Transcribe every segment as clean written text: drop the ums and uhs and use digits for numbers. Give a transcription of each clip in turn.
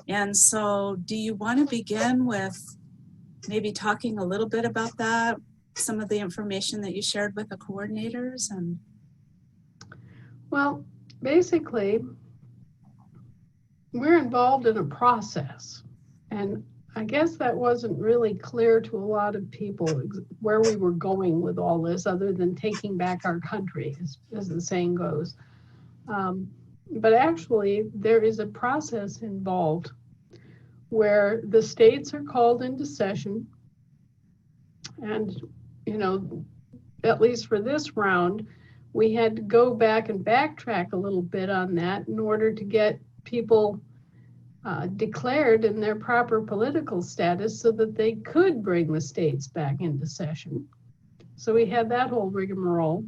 And so do you want to begin with maybe talking a little bit about that, some of the information that you shared with the coordinators? And well, basically, we're involved in a process, and I guess that wasn't really clear to a lot of people where we were going with all this, other than taking back our country, as the saying goes. But actually, there is a process involved where the states are called into session. And, at least for this round, we had to go back and backtrack a little bit on that in order to get people declared in their proper political status so that they could bring the states back into session. So we had that whole rigmarole,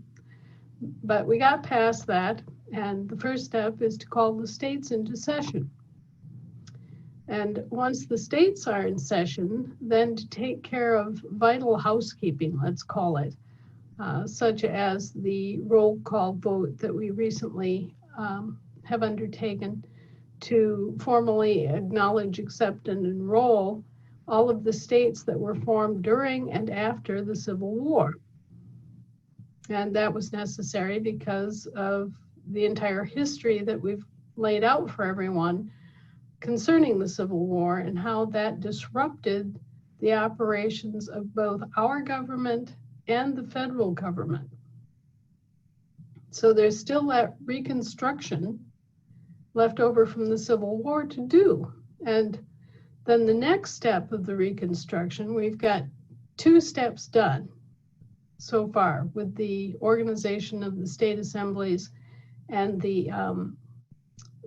but we got past that, and the first step is to call the states into session. And once the states are in session, then to take care of vital housekeeping, let's call it, such as the roll call vote that we recently have undertaken to formally acknowledge, accept, and enroll all of the states that were formed during and after the Civil War. And that was necessary because of the entire history that we've laid out for everyone concerning the Civil War and how that disrupted the operations of both our government and the federal government. So there's still that reconstruction left over from the Civil War to do. And then the next step of the reconstruction, we've got 2 steps done so far with the organization of the state assemblies and the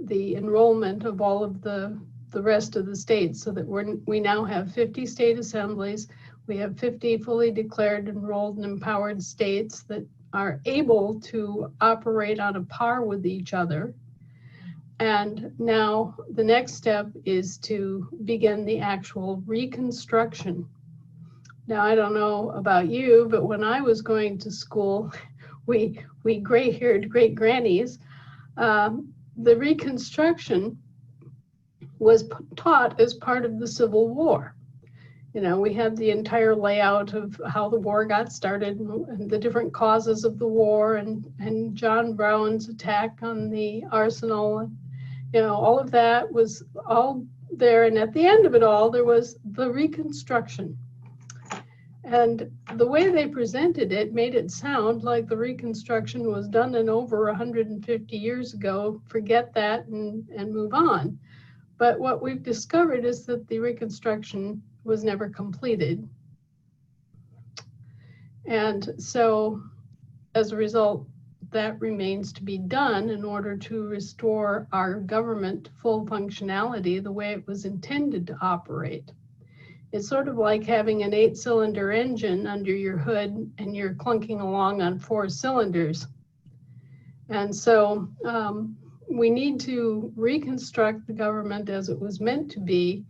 enrollment of all of the rest of the states, so that we now have 50 state assemblies. We have 50 fully declared, enrolled, and empowered states that are able to operate on a par with each other. And now the next step is to begin the actual reconstruction. Now, I don't know about you, but when I was going to school, we gray-haired great grannies, the reconstruction was taught as part of the Civil War. We had the entire layout of how the war got started and the different causes of the war and John Brown's attack on the arsenal. All of that was all there. And at the end of it all, there was the reconstruction. And the way they presented it made it sound like the reconstruction was done and over 150 years ago. Forget that and move on. But what we've discovered is that the reconstruction was never completed. And so as a result, that remains to be done in order to restore our government to full functionality the way it was intended to operate. It's sort of like having an 8-cylinder engine under your hood and you're clunking along on 4 cylinders. And so we need to reconstruct the government as it was meant to be,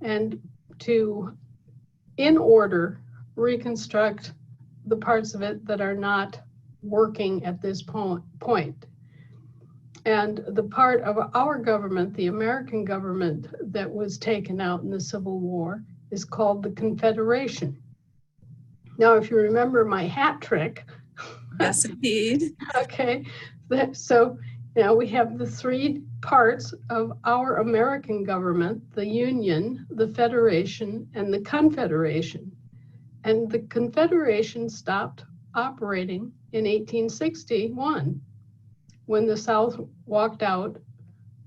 and to, in order, reconstruct the parts of it that are not working at this point. And the part of our government, the American government, that was taken out in the Civil War is called the Confederation. Now, if you remember my hat trick. Yes, indeed. Okay, so we have the 3 parts of our American government: the Union, the Federation, and the Confederation. And the Confederation stopped operating in 1861 when the South walked out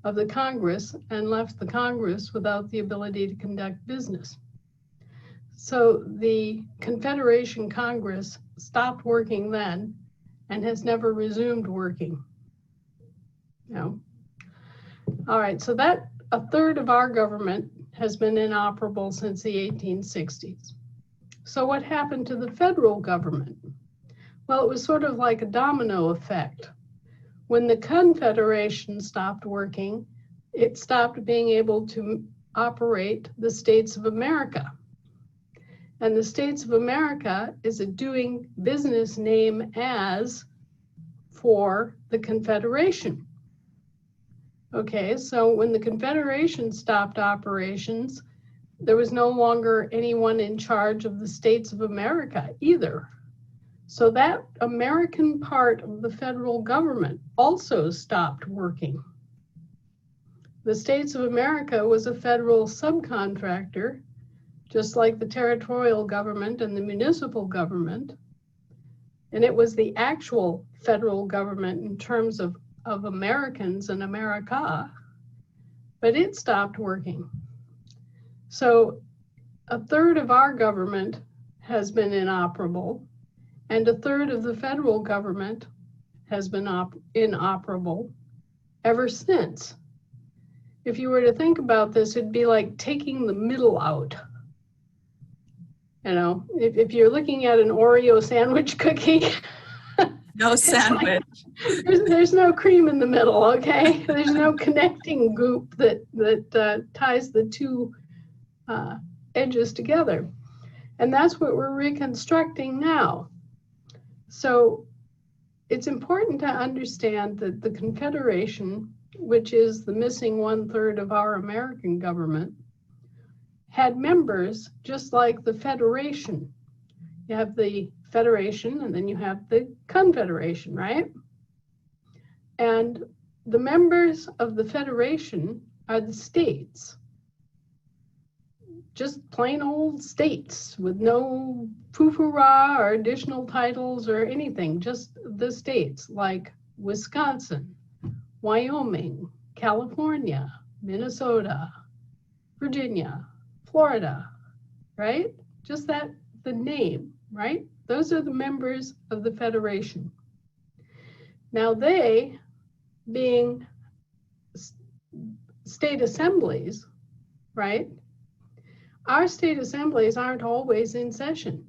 of the Congress and left the Congress without the ability to conduct business. So the Confederation Congress stopped working then and has never resumed working. All right, so that 1/3 of our government has been inoperable since the 1860s. So what happened to the federal government? Well, it was sort of like a domino effect. When the Confederation stopped working, it stopped being able to operate the states of America. And the states of America is a doing business name as for the Confederation. Okay, so when the Confederation stopped operations, there was no longer anyone in charge of the states of America either. So that American part of the federal government also stopped working. The states of America was a federal subcontractor, just like the territorial government and the municipal government. And it was the actual federal government in terms of Americans and America, but it stopped working. So a third of our government has been inoperable, and a third of the federal government has been inoperable ever since. If you were to think about this, it'd be like taking the middle out. You know, if you're looking at an Oreo sandwich cookie, No sandwich. there's no cream in the middle, okay? There's no connecting goop that ties the two edges together. And that's what we're reconstructing now. So it's important to understand that the Confederation, which is the missing 1/3 of our American government, had members just like the Federation. You have the Federation and then you have the Confederation, right? And the members of the Federation are the states. Just plain old states with no foo-foo-rah or additional titles or anything, just the states like Wisconsin, Wyoming, California, Minnesota, Virginia, Florida, right? Just that, the name, right? Those are the members of the Federation. Now they, being state assemblies, right? Our state assemblies aren't always in session.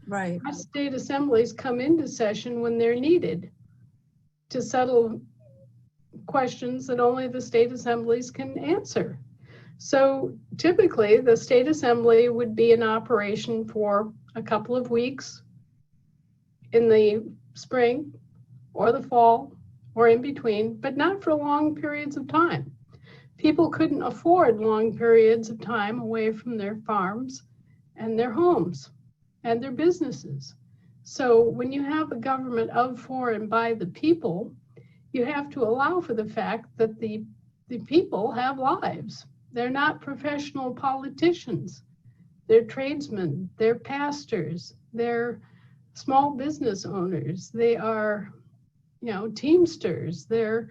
Right. Our state assemblies come into session when they're needed to settle questions that only the state assemblies can answer. So typically the state assembly would be in operation for a couple of weeks in the spring or the fall or in between, but not for long periods of time. People couldn't afford long periods of time away from their farms and their homes and their businesses. So when you have a government of, for, and by the people, you have to allow for the fact that the people have lives. They're not professional politicians. They're tradesmen, they're pastors, they're small business owners, they are, teamsters, they're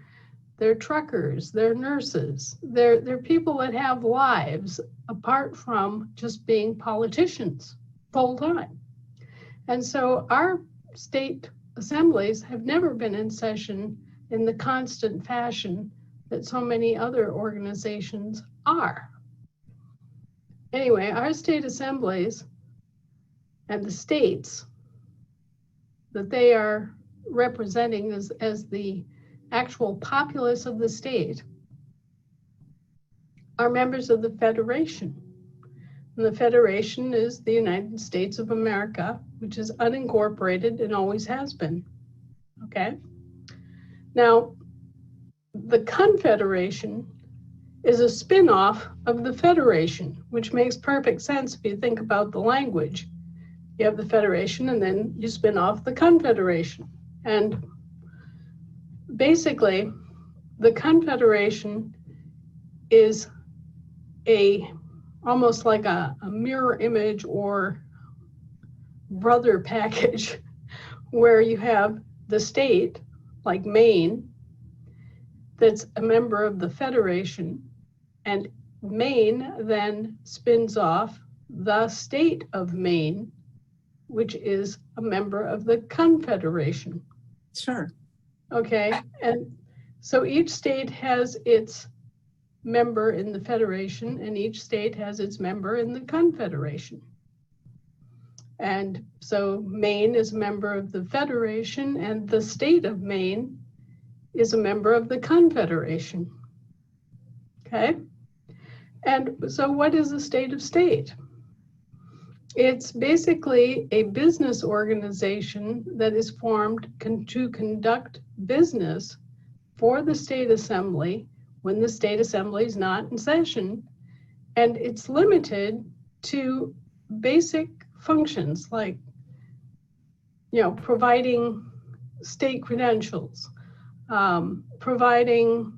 truckers, they're nurses, they're people that have lives apart from just being politicians full time. And so our state assemblies have never been in session in the constant fashion that so many other organizations are. Anyway, our state assemblies and the states that they are representing as the actual populace of the state are members of the Federation. And the Federation is the United States of America, which is unincorporated and always has been, okay? Now, the Confederation is a spin-off of the Federation, which makes perfect sense if you think about the language. You have the Federation and then you spin off the Confederation. And basically, the Confederation is almost like a mirror image or brother package where you have the state, like Maine, that's a member of the Federation, and Maine then spins off the state of Maine, which is a member of the Confederation. Sure. Okay, and so each state has its member in the Federation and each state has its member in the Confederation. And so Maine is a member of the Federation and the state of Maine is a member of the Confederation. Okay, and so what is a state of state? It's basically a business organization that is formed to conduct business for the state assembly when the state assembly is not in session. And it's limited to basic functions like, providing state credentials, providing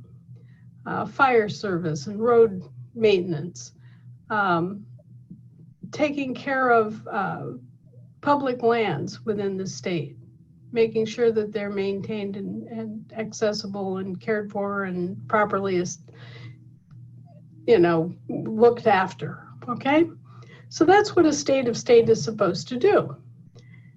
fire service and road maintenance, taking care of public lands within the state, making sure that they're maintained and accessible and cared for and properly, looked after, okay? So that's what a state of state is supposed to do.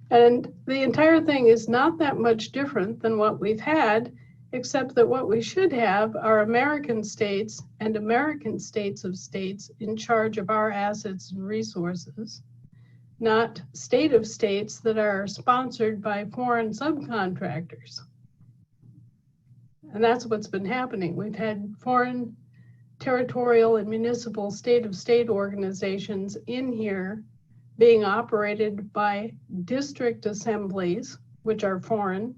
And the entire thing is not that much different than what we've had, except that what we should have are American states and American states of states in charge of our assets and resources, not state of states that are sponsored by foreign subcontractors. And that's what's been happening. We've had foreign territorial and municipal state of state organizations in here being operated by district assemblies, which are foreign.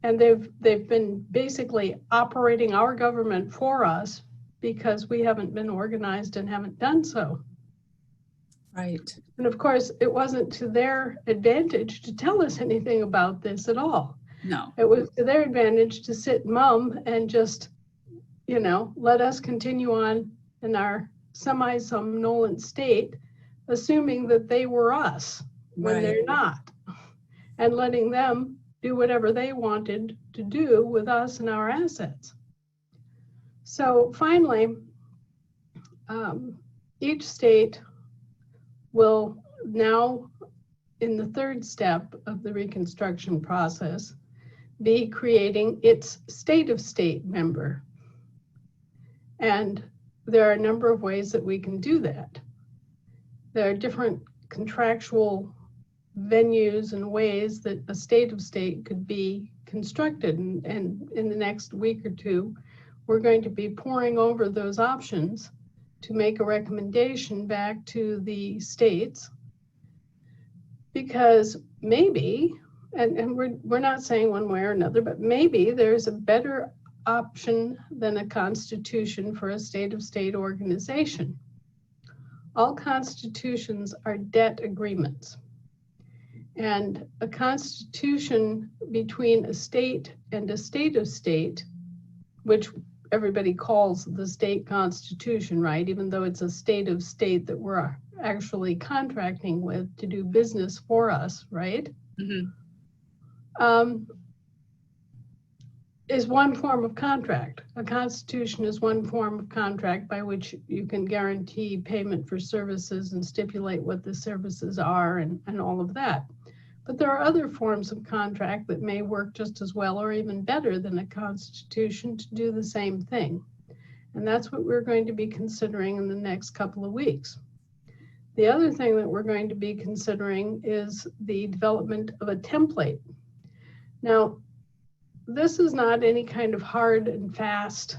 And they've been basically operating our government for us because we haven't been organized and haven't done so. Right. And of course, it wasn't to their advantage to tell us anything about this at all. No. It was to their advantage to sit mum and just, let us continue on in our semi-somnolent state, assuming that they were us when they're not, and letting them do whatever they wanted to do with us and our assets. So finally, each state will now, in the third step of the reconstruction process, be creating its state of state member. And there are a number of ways that we can do that. There are different contractual venues and ways that a state of state could be constructed. And in the next week or two, we're going to be poring over those options to make a recommendation back to the states. Because maybe, and we're not saying one way or another, but maybe there's a better option than a constitution for a state of state organization. All constitutions are debt agreements. And a constitution between a state and a state of state, which everybody calls the state constitution, right? Even though it's a state of state that we're actually contracting with to do business for us, right? Mm-hmm. Is one form of contract. A constitution is one form of contract by which you can guarantee payment for services and stipulate what the services are and all of that. But there are other forms of contract that may work just as well or even better than a constitution to do the same thing. And that's what we're going to be considering in the next couple of weeks. The other thing that we're going to be considering is the development of a template. Now, this is not any kind of hard and fast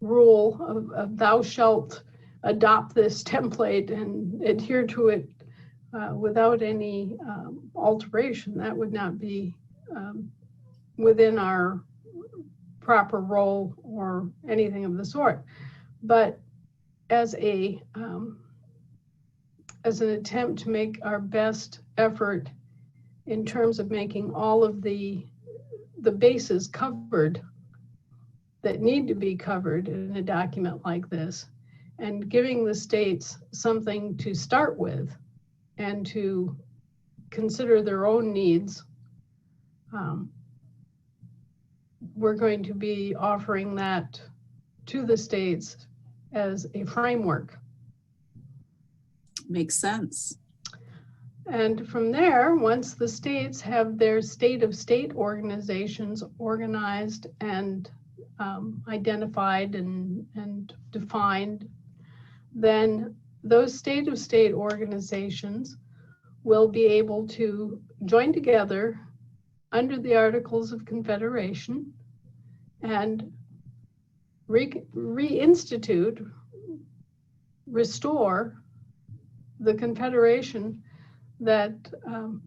rule of thou shalt adopt this template and adhere to it without any alteration. That would not be within our proper role or anything of the sort. But as an attempt to make our best effort in terms of making all of the bases covered that need to be covered in a document like this, and giving the states something to start with and to consider their own needs, we're going to be offering that to the states as a framework. Makes sense. And from there, once the states have their state of state organizations organized and identified and defined, then those state of state organizations will be able to join together under the Articles of Confederation and reinstitute, restore the Confederation that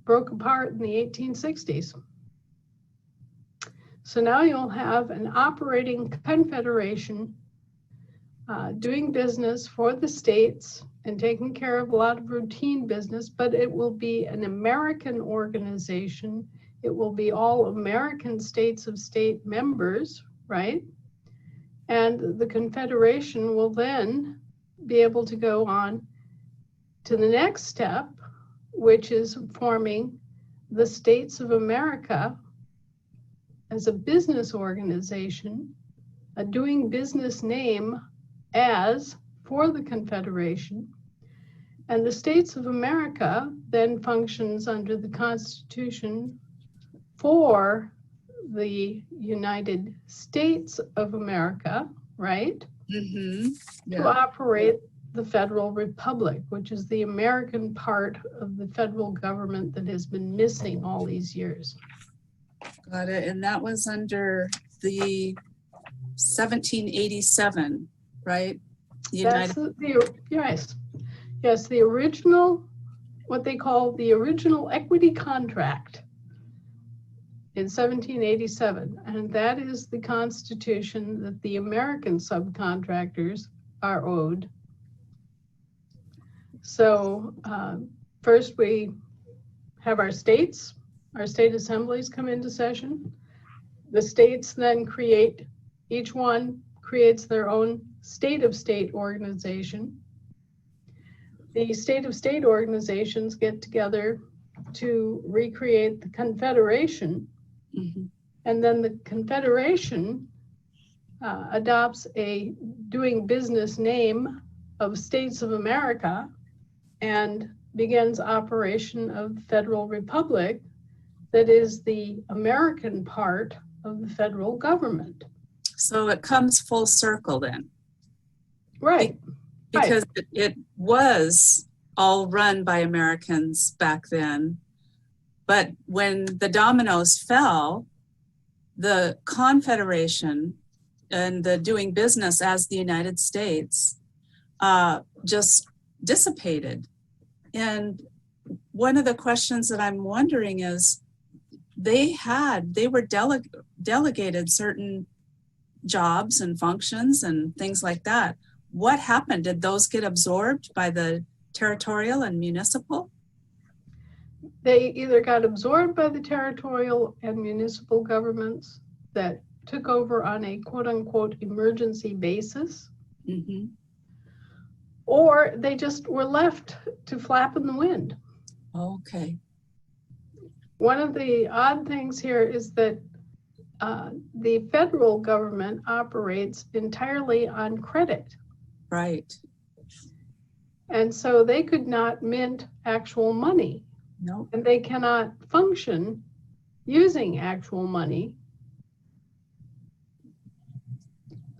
broke apart in the 1860s. So now you'll have an operating confederation doing business for the states and taking care of a lot of routine business, but it will be an American organization. It will be all American states of state members, right? And the confederation will then be able to go on to the next step, which is forming the States of America as a business organization, a doing business name as for the Confederation. And the States of America then functions under the Constitution for the United States of America, right? Mm-hmm. Yeah. To operate the Federal Republic, which is the American part of the federal government that has been missing all these years. Got it. And that was under the 1787, right? That's yes, the original, what they call the original equity contract in 1787. And that is the Constitution that the American subcontractors are owed. So first we have our state assemblies come into session. The states then each one creates their own state of state organization. The state of state organizations get together to recreate the confederation. Mm-hmm. And then the confederation adopts a doing business name of States of America and begins operation of the Federal Republic that is the American part of the federal government. So it comes full circle then. Right. Because it was all run by Americans back then. But when the dominoes fell, the Confederation and the doing business as the United States just dissipated. And one of the questions that I'm wondering is, they were delegated certain jobs and functions and things like that. What happened? Did those get absorbed by the territorial and municipal? They either got absorbed by the territorial and municipal governments that took over on a quote unquote emergency basis, mm-hmm. or they just were left to flap in the wind. Okay. One of the odd things here is that the federal government operates entirely on credit. Right. And so they could not mint actual money. No. And they cannot function using actual money.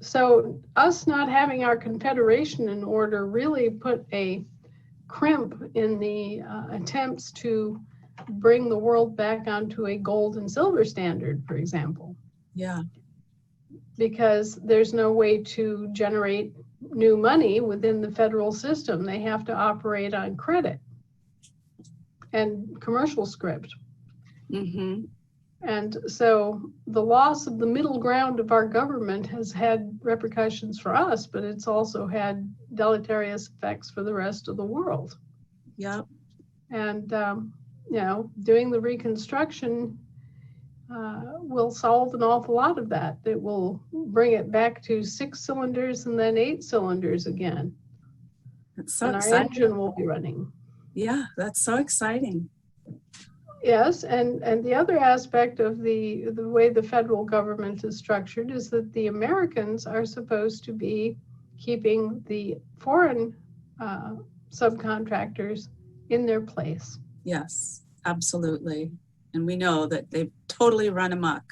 So us not having our confederation in order really put a crimp in the attempts to bring the world back onto a gold and silver standard, for example. Yeah. Because there's no way to generate new money within the federal system. They have to operate on credit and commercial script. Mm-hmm. And so the loss of the middle ground of our government has had repercussions for us, but it's also had deleterious effects for the rest of the world. Yep. And, doing the reconstruction will solve an awful lot of that. It will bring it back to 6 cylinders and then 8 cylinders again. That's so and exciting. Our engine will be running. Yeah, that's so exciting. Yes, and the other aspect of the way the federal government is structured is that the Americans are supposed to be keeping the foreign subcontractors in their place. Yes, absolutely. And we know that they've totally run amok.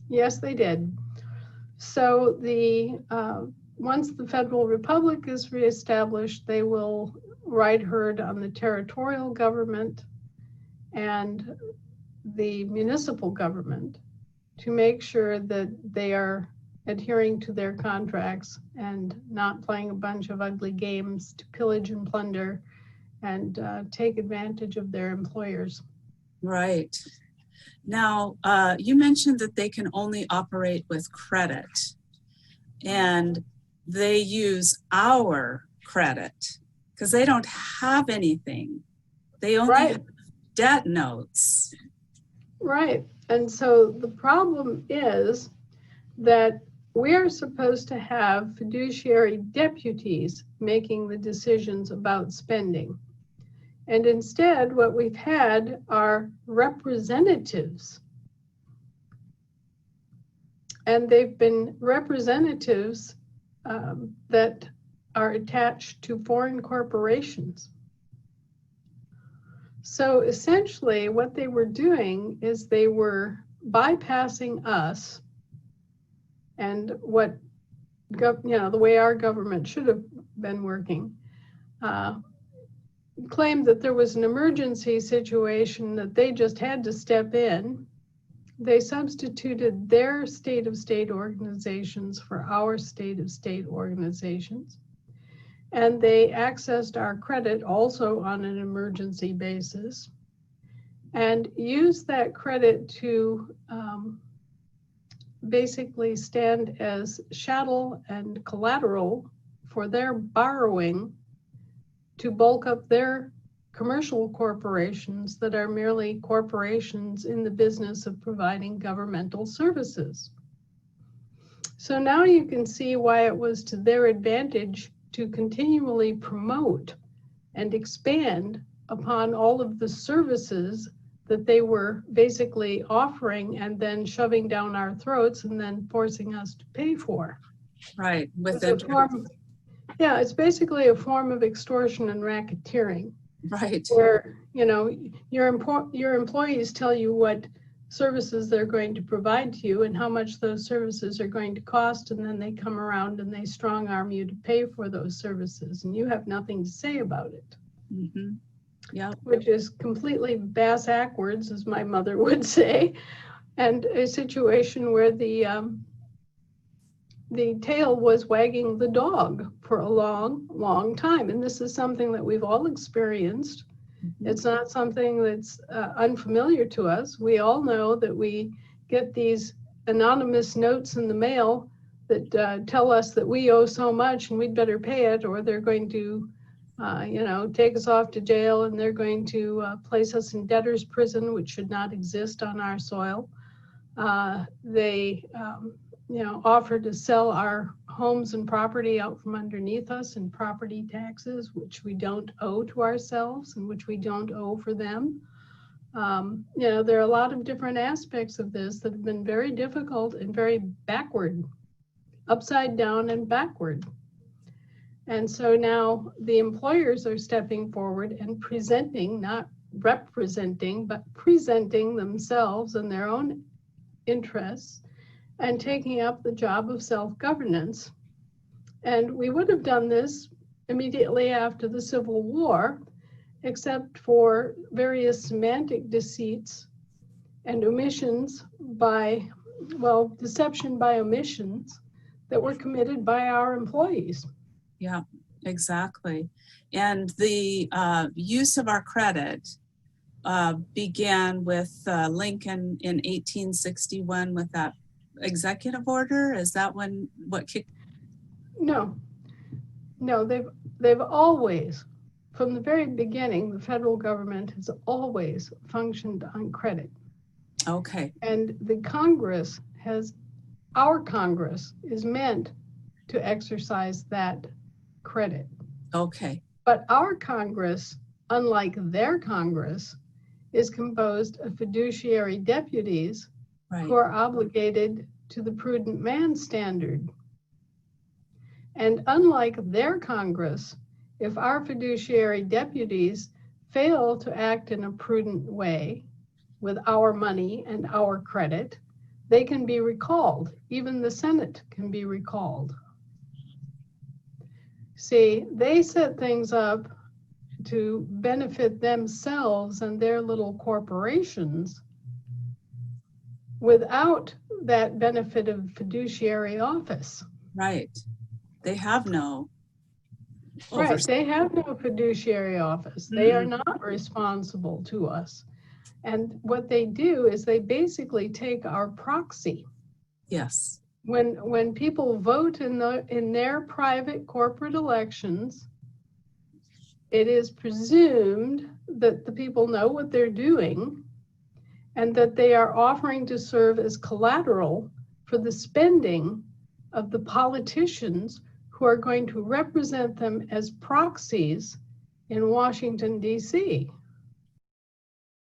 Yes, they did. So once the Federal Republic is reestablished, they will ride herd on the territorial government and the municipal government to make sure that they are adhering to their contracts and not playing a bunch of ugly games to pillage and plunder and take advantage of their employers. Right. Now, you mentioned that they can only operate with credit, and they use our credit because they don't have anything. They only Right. have debt notes. Right. And so the problem is that we're supposed to have fiduciary deputies making the decisions about spending. And instead, what we've had are representatives. And they've been representatives that are attached to foreign corporations. So essentially, what they were doing is they were bypassing us and what, the way our government should have been working. Claimed that there was an emergency situation that they just had to step in. They substituted their state-of-state organizations for our state-of-state organizations. And they accessed our credit also on an emergency basis and used that credit to basically stand as chattel and collateral for their borrowing to bulk up their commercial corporations that are merely corporations in the business of providing governmental services. So now you can see why it was to their advantage to continually promote and expand upon all of the services that they were basically offering and then shoving down our throats and then forcing us to pay for. Right. It's basically a form of extortion and racketeering. Right. Where, your employees tell you what services they're going to provide to you and how much those services are going to cost, and then they come around and they strong arm you to pay for those services, and you have nothing to say about it. Mm-hmm. Yeah. Which is completely bass-ackwards, as my mother would say, and a situation where the tail was wagging the dog for a long, long time. And this is something that we've all experienced. Mm-hmm. It's not something that's unfamiliar to us. We all know that we get these anonymous notes in the mail that tell us that we owe so much and we'd better pay it, or they're going to take us off to jail, and they're going to place us in debtor's prison, which should not exist on our soil. They offer to sell our homes and property out from underneath us in property taxes, which we don't owe to ourselves and which we don't owe for them. There are a lot of different aspects of this that have been very difficult and very backward, upside down and backward. And so now the employers are stepping forward and presenting, not representing, but presenting themselves and their own interests and taking up the job of self-governance. And we would have done this immediately after the Civil War, except for various semantic deceits and omissions deception by omissions that were committed by our employees. Yeah, exactly. And the use of our credit began with Lincoln in 1861 with that executive order. Is that what kicked? No, they've always, from the very beginning, the federal government has always functioned on credit. Okay. And our Congress is meant to exercise that credit. Okay. But our Congress, unlike their Congress, is composed of fiduciary deputies, right, who are obligated to the prudent man standard. And unlike their Congress, if our fiduciary deputies fail to act in a prudent way with our money and our credit, they can be recalled. Even the Senate can be recalled. See, they set things up to benefit themselves and their little corporations without that benefit of fiduciary office. Right. They have no. Right. They have no fiduciary office. They are not responsible to us. And what they do is they basically take our proxy. Yes. When people vote in their private corporate elections, it is presumed that the people know what they're doing and that they are offering to serve as collateral for the spending of the politicians who are going to represent them as proxies in Washington, D.C.